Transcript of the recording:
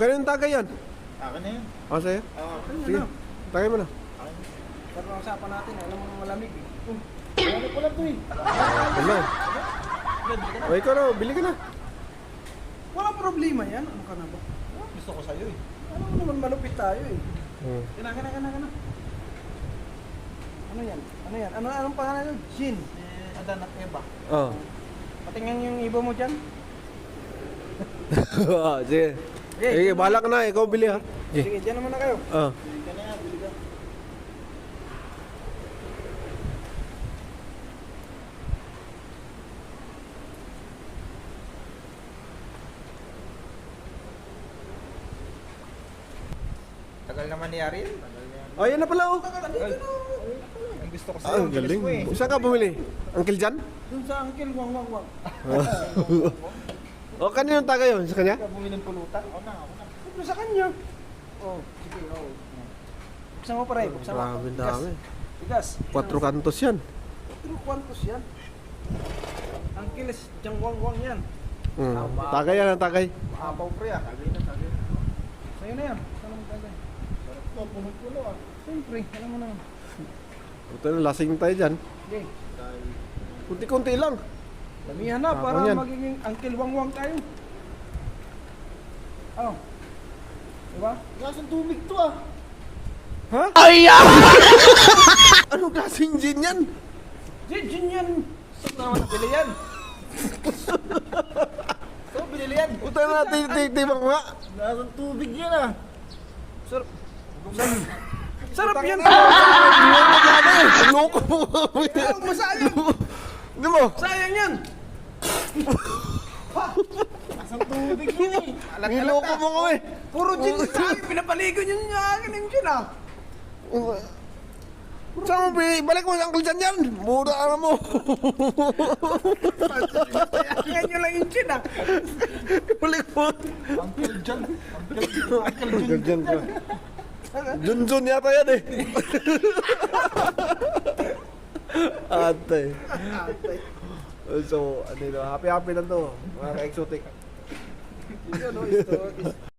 Ganun tagay yan. Akin na yun. O, sa'yo? Oo. Sige, tagay mo na. Pero ang usapan natin, alam mo malamig eh. Ano pala to eh? Ano? O, ikaw na, bili ka na. Walang problema yan. Ano ka na ba? Gusto ko sa'yo eh. Alam mo naman malupit tayo eh. Hmm. Kana. Ano yan? Ano yan? Anong pangalan yun? Shin. Adan at Eva. Oh. Patingnan yung ibo mo dyan. Sige. Sige, bahala ka na. Ikaw bili ha. Sige, dyan naman na kayo. Oh. Bili ka na yan, bili ka. Tagal naman ni Ariel. Tagal niya. Oh, yan na pala oh. Ang gusto ko Ah, sa'yo. ang galing. Ko eh. Saan ka bumili? Uncle Jan? Dun sa angkin, wang. O, kanino tagay yun? Sa kanya? Ikaw bumili ng pulutan. Ako na. Siyempre sa kanya. Oh, sige, oh. Buksan mo pare, buksan mo. Grabe dami. Tigas. 4 kantos yan. Pero kwantos yan? Angkilis, diyang wang yan. Tagay yan ang tagay. Apaw pre ah. Tagay na. Sa'yo na yan. Saan mo tagay? Sarap to, puno-puno ah. Siyempre, alam mo na. Ito na, lasing tayo dyan. Sige, Kunti-kunti lang. damihan na Tapon para yan. magiging angkil wang tayo. Oh. Diba? Nasaan tubig to ah? Ha? Ay! Anong klaseng gin yan? Jin yan. Saan naman nabili yan? Saan binili yan? Puta na, titibang nga. Nasaan tubig yan ah? Sarap. Sarap yan. Loko mo kami. Masayang. Di mo? Sayang yan. Nasaan tubig yan eh? Niloko mo kami. Puro gin sa akin. Pinapaligo niyo yung akin yung gin ah. Saan mo balik mo sa Uncle Jan yan? Mura ka mo. Sayang nyo lang yung gin ah. Balik mo. Uncle John. Uncle Jan pa. Junjun yata yan eh. Ate. So, ano yun, happy lang to. Mga ka-exotic. Yun, oh, ito.